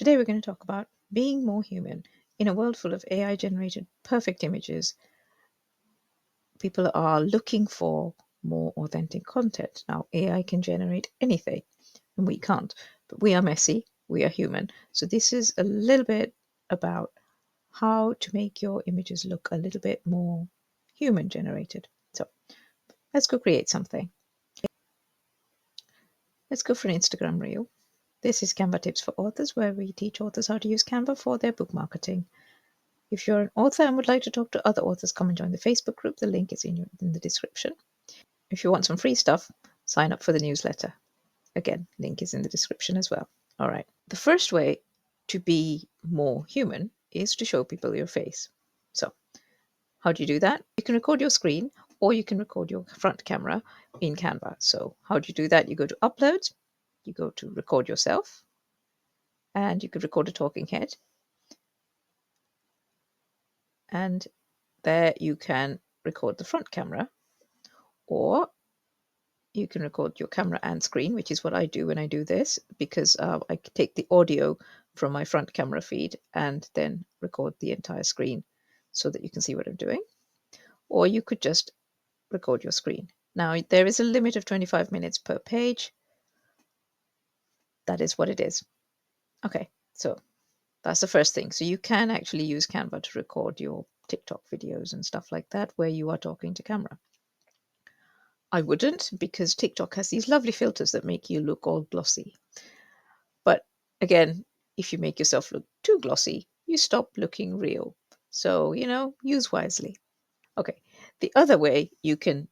Today we're going to talk about being more human. In a world full of AI-generated perfect images, people are looking for more authentic content. Now, AI can generate anything, and we can't, but we are messy, we are human. So this is a little bit about how to make your images look a little bit more human-generated. So let's go create something. Let's go for an Instagram reel. This is Canva Tips for Authors, where we teach authors how to use Canva for their book marketing. If you're an author and would like to talk to other authors, come and join the Facebook group. The link is in the description. If you want some free stuff, sign up for the newsletter. Again, link is in the description as well. All right. The first way to be more human is to show people your face. So how do you do that? You can record your screen or you can record your front camera in Canva. So how do you do that? You go to Uploads, you go to Record Yourself, and you could record a talking head. And there you can record the front camera, or you can record your camera and screen, which is what I do when I do this, because I take the audio from my front camera feed and then record the entire screen so that you can see what I'm doing. Or you could just record your screen. Now, there is a limit of 25 minutes per page. That is what it is. Okay, so that's the first thing. So you can actually use Canva to record your TikTok videos and stuff like that where you are talking to camera. I wouldn't, because TikTok has these lovely filters that make you look all glossy. But again, if you make yourself look too glossy, you stop looking real. So, use wisely. Okay, the other way you can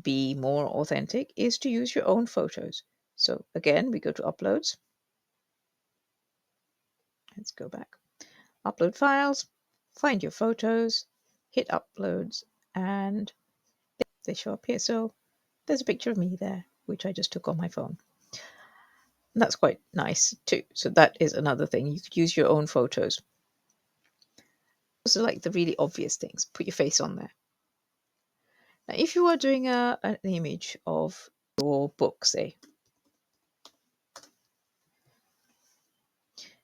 be more authentic is to use your own photos. So again, we go to Uploads. Let's go back. Upload files, find your photos, hit Uploads, and they show up here. So there's a picture of me there, which I just took on my phone. And that's quite nice too. So that is another thing. You could use your own photos. Those are like the really obvious things. Put your face on there. Now, if you are doing an image of your book, say,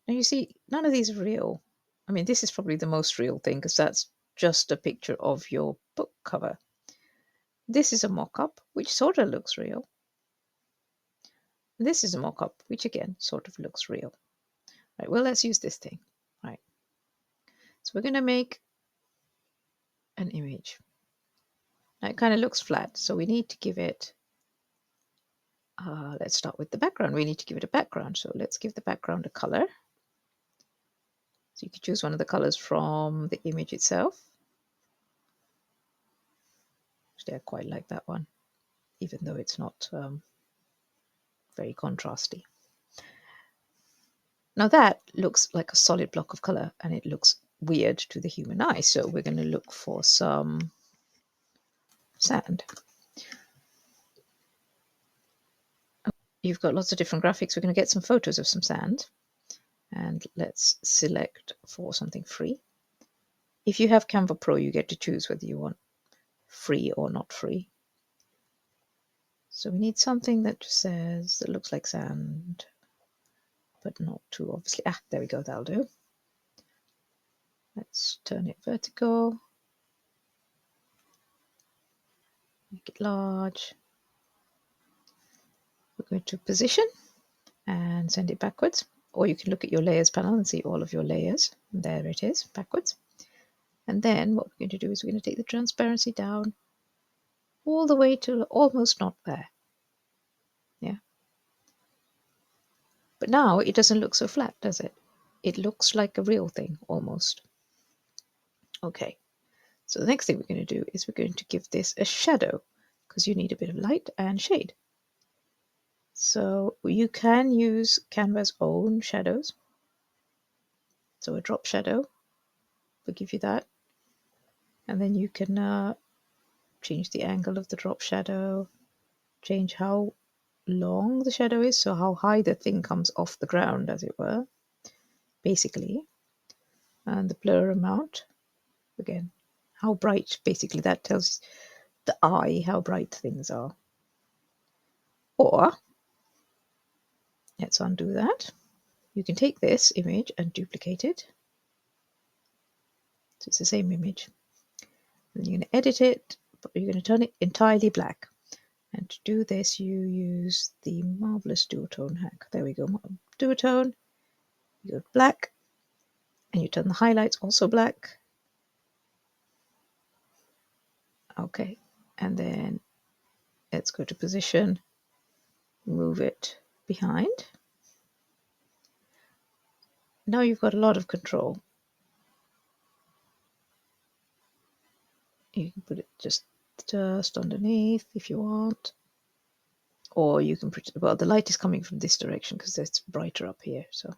now you see, none of these are real. I mean, this is probably the most real thing because that's just a picture of your book cover. This is a mock-up, which sort of looks real. This is a mock-up, which again sort of looks real. Right, well, let's use this thing. Right. So we're going to make an image. Now it kind of looks flat, so we need to give it, let's start with the background. We need to give it a background. So let's give the background a color. So you could choose one of the colors from the image itself. Actually, I quite like that one, even though it's not very contrasty. Now that looks like a solid block of color and it looks weird to the human eye. So we're going to look for some sand. You've got lots of different graphics. We're going to get some photos of some sand. And let's select for something free. If you have Canva Pro, you get to choose whether you want free or not free. So we need something that says, that looks like sand, but not too obviously. There we go, that'll do. Let's turn it vertical. Make it large. We're going to position and send it backwards. Or you can look at your layers panel and see all of your layers. And there it is, backwards. And then what we're going to do is we're going to take the transparency down all the way to almost not there. Yeah. But now it doesn't look so flat, does it? It looks like a real thing almost. Okay. So the next thing we're going to do is we're going to give this a shadow because you need a bit of light and shade. So you can use Canva's own shadows. So a drop shadow will give you that. And then you can change the angle of the drop shadow, change how long the shadow is, so how high the thing comes off the ground, as it were, basically. And the blur amount, again, how bright, basically that tells the eye how bright things are. Or, let's undo that. you can take this image and duplicate it. So it's the same image. And you're going to edit it, but you're going to turn it entirely black. And to do this, you use the marvelous Duotone hack. There we go. Duotone, you go black, and you turn the highlights also black. Okay, and then let's go to position, move it behind. Now you've got a lot of control. You can put it just underneath if you want, or you can put, well, the light is coming from this direction because it's brighter up here. So,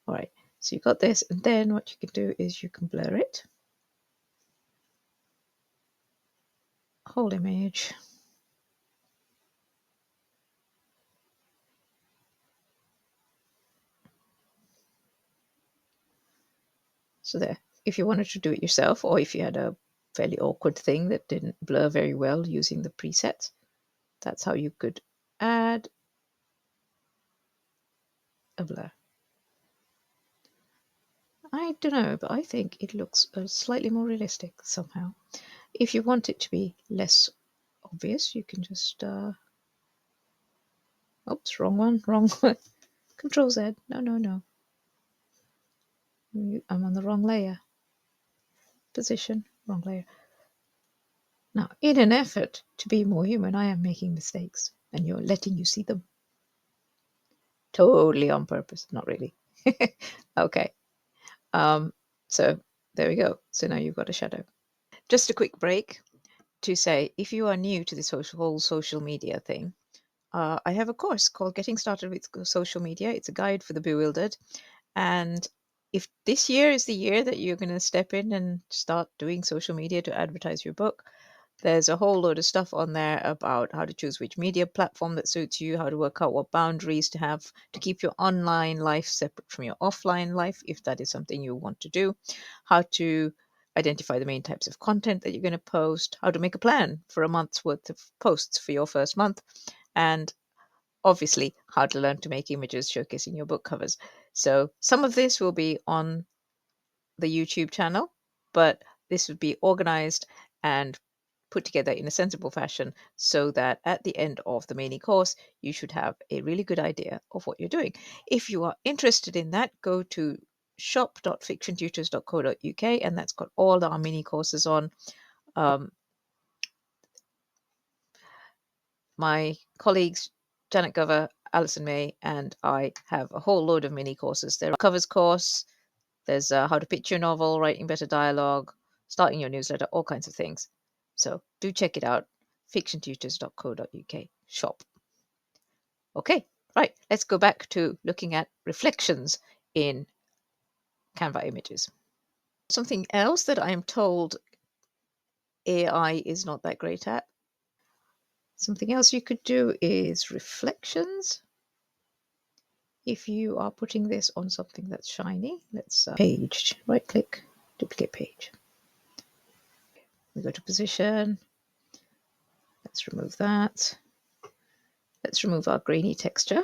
all right, so you've got this, and then what you can do is you can blur it, whole image. So there, if you wanted to do it yourself, or if you had a fairly awkward thing that didn't blur very well using the presets, that's how you could add a blur. I don't know, but I think it looks slightly more realistic somehow. If you want it to be less obvious, you can just oops, wrong one. Control Z. No. I'm on the wrong layer. Position, wrong layer. Now, in an effort to be more human, I am making mistakes, and you're letting you see them. Totally on purpose. Not really. Okay. So there we go. So now you've got a shadow. Just a quick break to say, if you are new to this whole social media thing, I have a course called Getting Started with Social Media. It's a guide for the bewildered. And if this year is the year that you're going to step in and start doing social media to advertise your book, there's a whole load of stuff on there about how to choose which media platform that suits you, how to work out what boundaries to have to keep your online life separate from your offline life, if that is something you want to do, how to identify the main types of content that you're going to post, how to make a plan for a month's worth of posts for your first month, and obviously how to learn to make images showcasing your book covers. So some of this will be on the YouTube channel, but this would be organized and put together in a sensible fashion so that at the end of the mini course, you should have a really good idea of what you're doing. If you are interested in that, go to shop.fictiontutors.co.uk, and that's got all our mini courses on. My colleagues, Janet Gover, Alison May, and I have a whole load of mini courses. There are covers course, there's how to pitch your novel, writing better dialogue, starting your newsletter, all kinds of things. So do check it out, fictiontutors.co.uk shop. Okay, right, let's go back to looking at reflections in Canva images. Something else that I'm told AI is not that great at. Something else you could do is reflections. If you are putting this on something that's shiny, let's page, right click, duplicate page. We go to position. Let's remove that. Let's remove our grainy texture.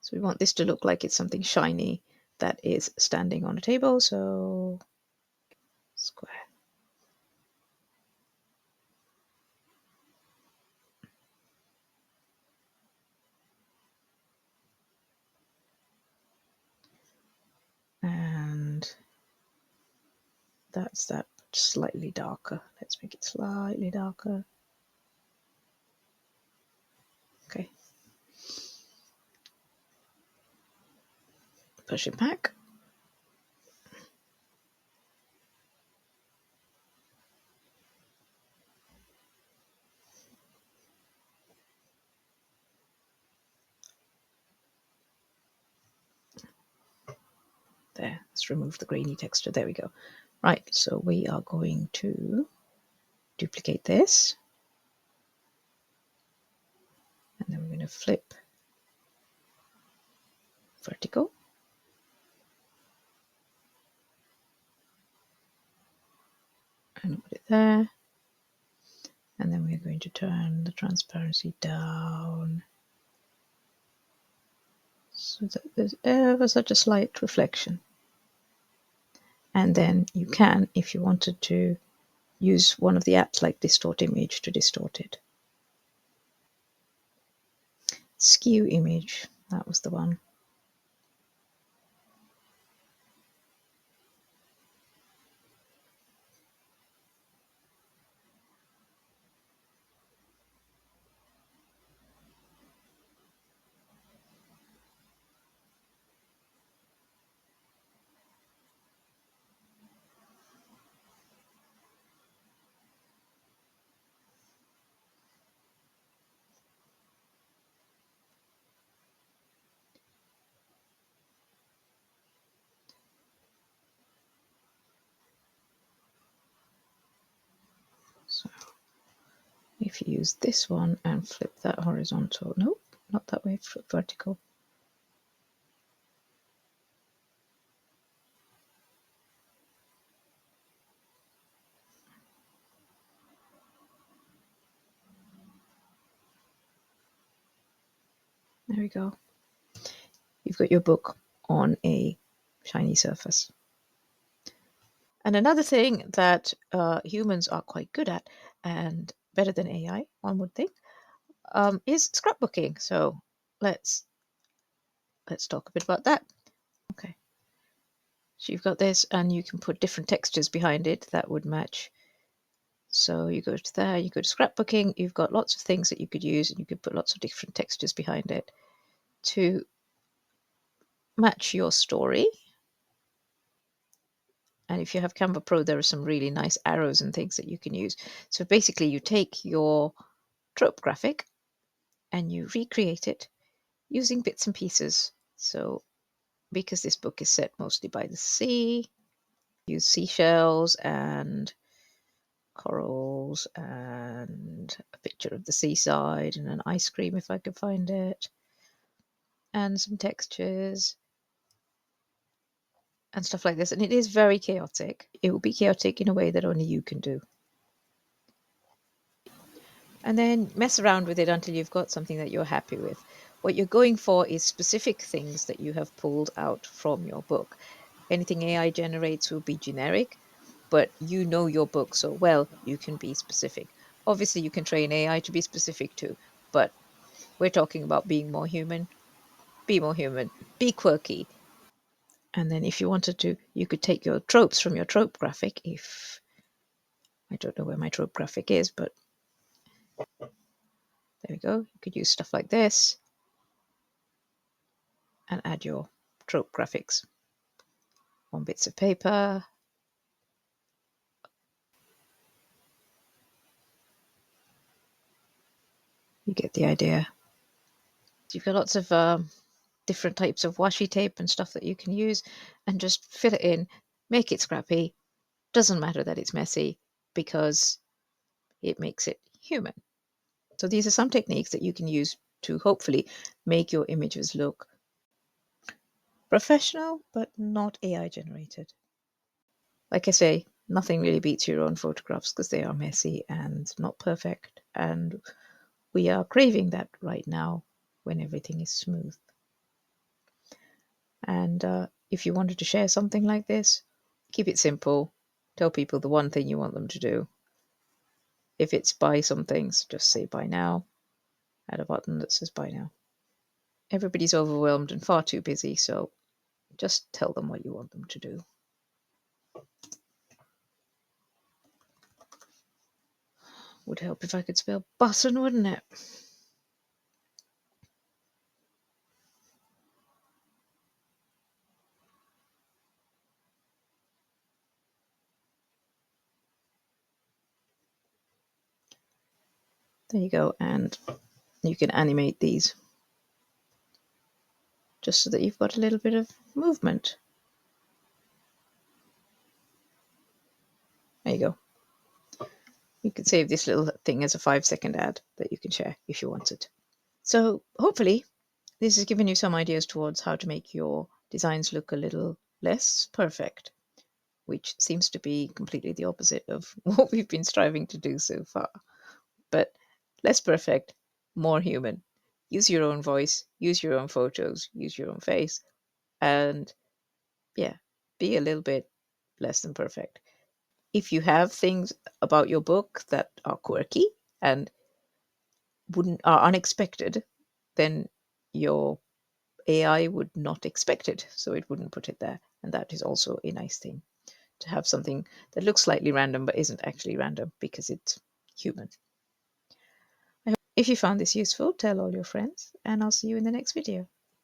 So we want this to look like it's something shiny that is standing on a table. So square. And that's that, slightly darker. Let's make it slightly darker. Okay. Push it back. There, let's remove the grainy texture. There we go. Right, so we are going to duplicate this. And then we're going to flip vertical. And put it there. And then we're going to turn the transparency down so that there's ever such a slight reflection. And then you can, if you wanted to, use one of the apps like Distort Image to distort it. Skew Image, that was the one. So if you use this one and flip that horizontal, nope, not that way, flip vertical. There we go. You've got your book on a shiny surface. And another thing that humans are quite good at, and better than AI, one would think, is scrapbooking. So let's talk a bit about that. Okay. So you've got this, and you can put different textures behind it that would match. So you go to there, you go to scrapbooking, you've got lots of things that you could use, and you could put lots of different textures behind it to match your story. And if you have Canva Pro, there are some really nice arrows and things that you can use. So basically, you take your trope graphic and you recreate it using bits and pieces. So because this book is set mostly by the sea, use seashells and corals and a picture of the seaside and an ice cream if I could find it, and some textures and stuff like this. And it is very chaotic. It will be chaotic in a way that only you can do. And then mess around with it until you've got something that you're happy with. What you're going for is specific things that you have pulled out from your book. Anything AI generates will be generic, but you know your book so well, you can be specific. Obviously, you can train AI to be specific too, but we're talking about being more human. Be more human. Be quirky. And then if you wanted to, you could take your tropes from your trope graphic. If I don't know where my trope graphic is, but there we go. You could use stuff like this and add your trope graphics on bits of paper. You get the idea. You've got lots of different types of washi tape and stuff that you can use, and just fill it in, make it scrappy. Doesn't matter that it's messy because it makes it human. So these are some techniques that you can use to hopefully make your images look professional, but not AI generated. Like I say, nothing really beats your own photographs because they are messy and not perfect. And we are craving that right now when everything is smooth. And if you wanted to share something like this, keep it simple. Tell people the one thing you want them to do. If it's buy some things, just say buy now. Add a button that says buy now. Everybody's overwhelmed and far too busy, so just tell them what you want them to do. Would help if I could spell button, wouldn't it? There you go, and you can animate these just so that you've got a little bit of movement. There you go. You could save this little thing as a 5-second ad that you can share if you wanted. So hopefully this has given you some ideas towards how to make your designs look a little less perfect, which seems to be completely the opposite of what we've been striving to do so far. But less perfect, more human. use your own voice, use your own photos, use your own face, and yeah, be a little bit less than perfect. If you have things about your book that are quirky and are unexpected, then your AI would not expect it, so it wouldn't put it there. And that is also a nice thing, to have something that looks slightly random but isn't actually random because it's human. If you found this useful, tell all your friends, and I'll see you in the next video.